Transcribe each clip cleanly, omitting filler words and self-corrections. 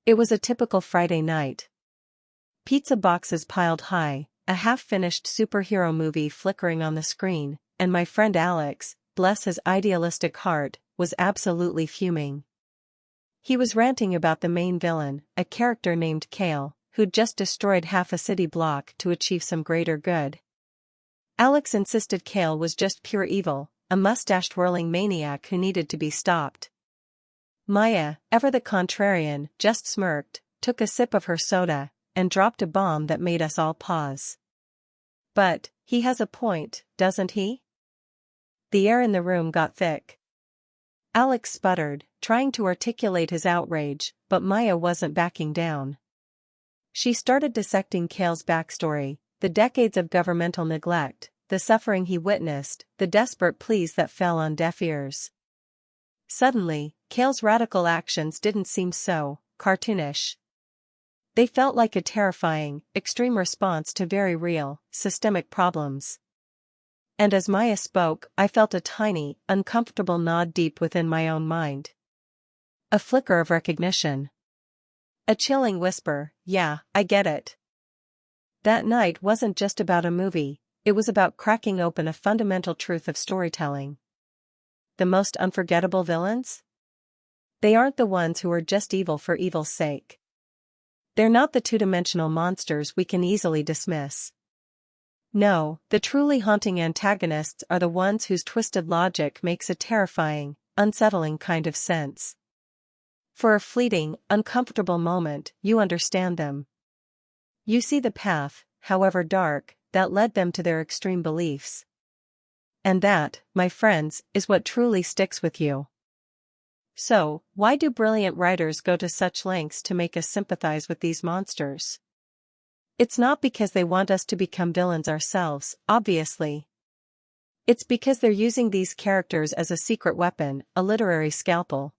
It was a typical Friday night. Pizza boxes piled high, a half-finished superhero movie flickering on the screen, and my friend Alex, bless his idealistic heart, was absolutely fuming. He was ranting about the main villain, a character named Kale, who'd just destroyed half a city block to achieve some greater good. Alex insisted Kale was just pure evil, a mustache-twirling maniac who needed to be stopped. Maya, ever the contrarian, just smirked, took a sip of her soda, and dropped a bomb that made us all pause. But, he has a point, doesn't he? The air in the room got thick. Alex sputtered, trying to articulate his outrage, but Maya wasn't backing down. She started dissecting Kale's backstory, the decades of governmental neglect, the suffering he witnessed, the desperate pleas that fell on deaf ears. Suddenly, Kale's radical actions didn't seem so cartoonish. They felt like a terrifying, extreme response to very real, systemic problems. And as Maya spoke, I felt a tiny, uncomfortable nod deep within my own mind. A flicker of recognition. A chilling whisper, yeah, I get it. That night wasn't just about a movie, it was about cracking open a fundamental truth of storytelling. The most unforgettable villains? They aren't the ones who are just evil for evil's sake. They're not the two-dimensional monsters we can easily dismiss. No, the truly haunting antagonists are the ones whose twisted logic makes a terrifying, unsettling kind of sense. For a fleeting, uncomfortable moment, you understand them. You see the path, however dark, that led them to their extreme beliefs. And that, my friends, is what truly sticks with you. So, why do brilliant writers go to such lengths to make us sympathize with these monsters? It's not because they want us to become villains ourselves, obviously. It's because they're using these characters as a secret weapon, a literary scalpel.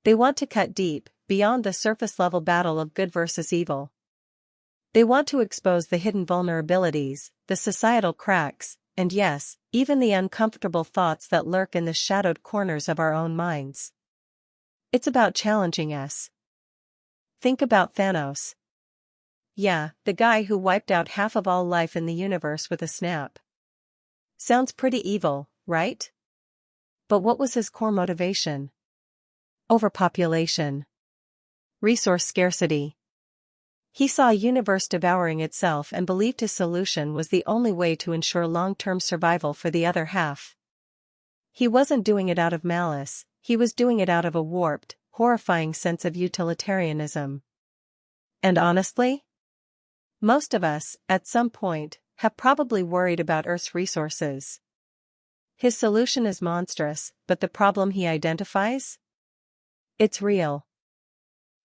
They want to cut deep, beyond the surface-level battle of good versus evil. They want to expose the hidden vulnerabilities, the societal cracks, and yes, even the uncomfortable thoughts that lurk in the shadowed corners of our own minds. It's about challenging us. Think about Thanos. Yeah, the guy who wiped out half of all life in the universe with a snap. Sounds pretty evil, right? But what was his core motivation? Overpopulation. Resource scarcity. He saw a universe devouring itself and believed his solution was the only way to ensure long-term survival for the other half. He wasn't doing it out of malice, he was doing it out of a warped, horrifying sense of utilitarianism. And honestly? Most of us, at some point, have probably worried about Earth's resources. His solution is monstrous, but the problem he identifies? It's real.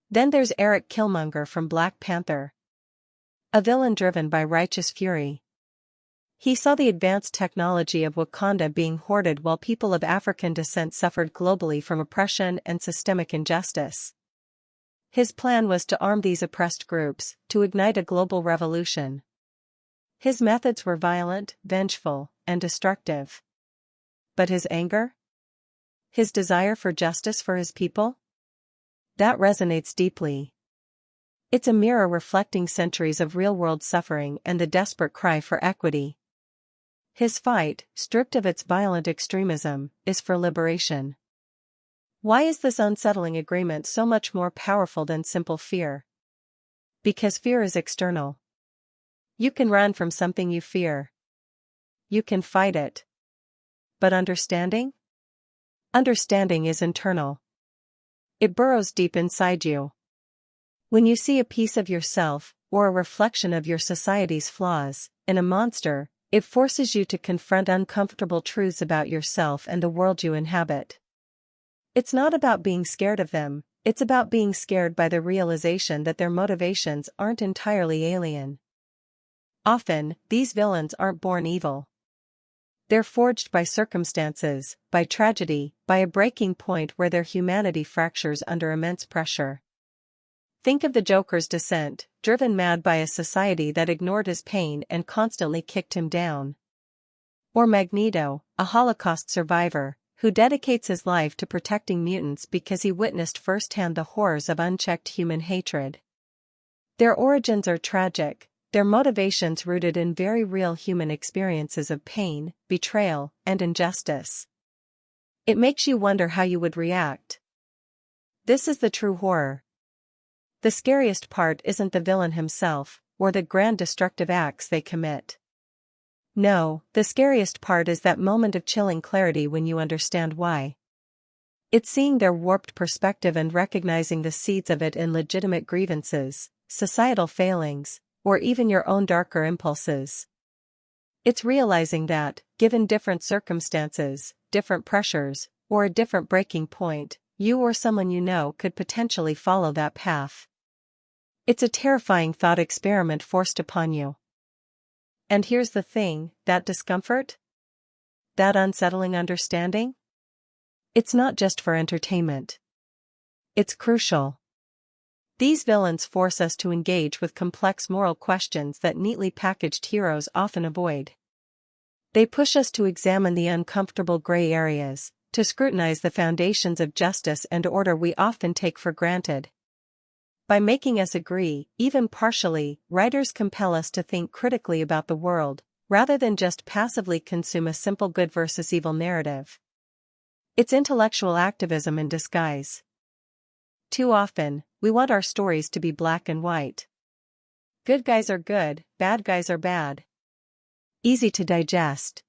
Then there's Eric Killmonger from Black Panther. A villain driven by righteous fury. He saw the advanced technology of Wakanda being hoarded while people of African descent suffered globally from oppression and systemic injustice. His plan was to arm these oppressed groups, to ignite a global revolution. His methods were violent, vengeful, and destructive. But his anger? His desire for justice for his people? That resonates deeply. It's a mirror reflecting centuries of real-world suffering and the desperate cry for equity. His fight, stripped of its violent extremism, is for liberation. Why is this unsettling agreement so much more powerful than simple fear? Because fear is external. You can run from something you fear. You can fight it. But understanding? Understanding is internal. It burrows deep inside you. When you see a piece of yourself, or a reflection of your society's flaws, in a monster, it forces you to confront uncomfortable truths about yourself and the world you inhabit. It's not about being scared of them, it's about being scared by the realization that their motivations aren't entirely alien. Often, these villains aren't born evil. They're forged by circumstances, by tragedy, by a breaking point where their humanity fractures under immense pressure. Think of the Joker's descent, driven mad by a society that ignored his pain and constantly kicked him down. Or Magneto, a Holocaust survivor, who dedicates his life to protecting mutants because he witnessed firsthand the horrors of unchecked human hatred. Their origins are tragic, their motivations rooted in very real human experiences of pain, betrayal, and injustice. It makes you wonder how you would react. This is the true horror. The scariest part isn't the villain himself, or the grand destructive acts they commit. No, the scariest part is that moment of chilling clarity when you understand why. It's seeing their warped perspective and recognizing the seeds of it in legitimate grievances, societal failings, or even your own darker impulses. It's realizing that, given different circumstances, different pressures, or a different breaking point, you or someone you know could potentially follow that path. It's a terrifying thought experiment forced upon you. And here's the thing, that discomfort? That unsettling understanding? It's not just for entertainment. It's crucial. These villains force us to engage with complex moral questions that neatly packaged heroes often avoid. They push us to examine the uncomfortable gray areas, to scrutinize the foundations of justice and order we often take for granted. By making us agree, even partially, writers compel us to think critically about the world, rather than just passively consume a simple good versus evil narrative. It's intellectual activism in disguise. Too often, we want our stories to be black and white. Good guys are good, bad guys are bad. Easy to digest.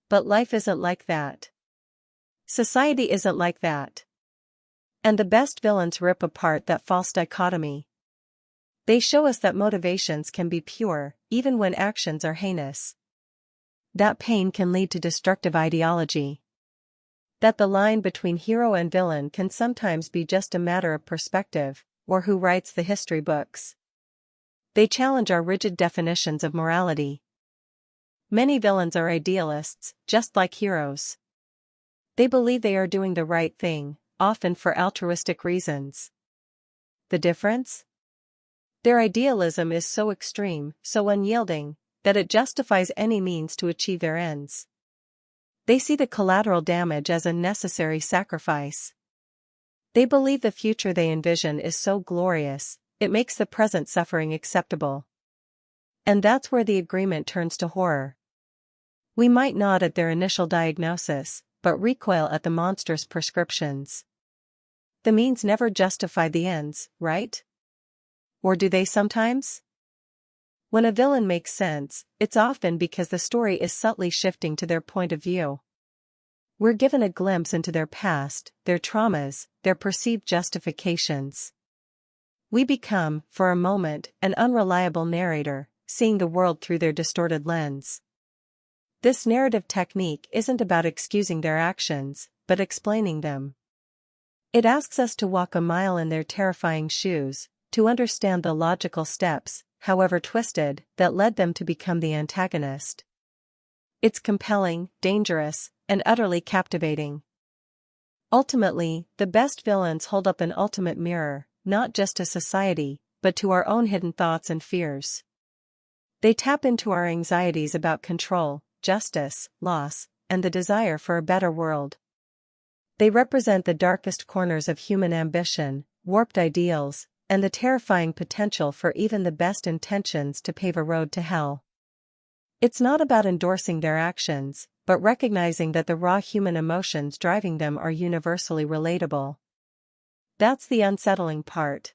But life isn't like that. Society isn't like that. And the best villains rip apart that false dichotomy. They show us that motivations can be pure, even when actions are heinous. That pain can lead to destructive ideology. That the line between hero and villain can sometimes be just a matter of perspective, or who writes the history books. They challenge our rigid definitions of morality. Many villains are idealists, just like heroes. They believe they are doing the right thing, often for altruistic reasons. The difference? Their idealism is so extreme, so unyielding, that it justifies any means to achieve their ends. They see the collateral damage as a necessary sacrifice. They believe the future they envision is so glorious, it makes the present suffering acceptable. And that's where the agreement turns to horror. We might nod at their initial diagnosis, but recoil at the monster's prescriptions. The means never justify the ends, right? Or do they sometimes? When a villain makes sense, it's often because the story is subtly shifting to their point of view. We're given a glimpse into their past, their traumas, their perceived justifications. We become, for a moment, an unreliable narrator, seeing the world through their distorted lens. This narrative technique isn't about excusing their actions, but explaining them. It asks us to walk a mile in their terrifying shoes, to understand the logical steps, however twisted, that led them to become the antagonist. It's compelling, dangerous, and utterly captivating. Ultimately, the best villains hold up an ultimate mirror, not just to society, but to our own hidden thoughts and fears. They tap into our anxieties about control, justice, loss, and the desire for a better world. They represent the darkest corners of human ambition, warped ideals, and the terrifying potential for even the best intentions to pave a road to hell. It's not about endorsing their actions, but recognizing that the raw human emotions driving them are universally relatable. That's the unsettling part.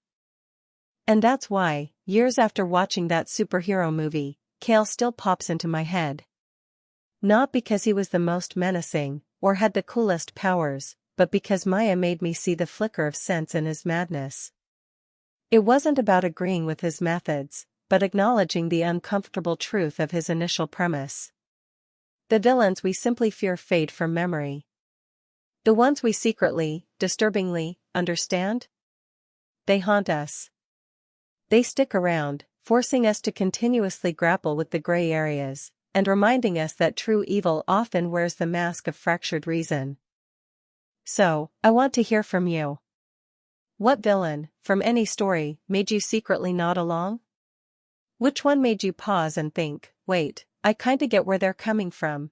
And that's why, years after watching that superhero movie, Kale still pops into my head. Not because he was the most menacing, or had the coolest powers, but because Maya made me see the flicker of sense in his madness. It wasn't about agreeing with his methods, but acknowledging the uncomfortable truth of his initial premise. The villains we simply fear fade from memory. The ones we secretly, disturbingly, understand? They haunt us. They stick around, forcing us to continuously grapple with the gray areas, and reminding us that true evil often wears the mask of fractured reason. So, I want to hear from you. What villain, from any story, made you secretly nod along? Which one made you pause and think, wait, I kinda get where they're coming from?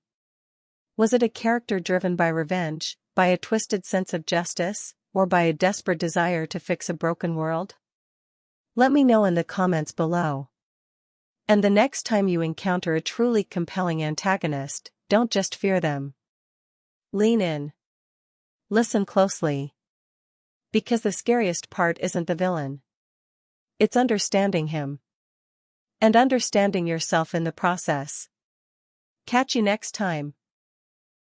Was it a character driven by revenge, by a twisted sense of justice, or by a desperate desire to fix a broken world? Let me know in the comments below. And the next time you encounter a truly compelling antagonist, don't just fear them. Lean in. Listen closely. Because the scariest part isn't the villain. It's understanding him. And understanding yourself in the process. Catch you next time.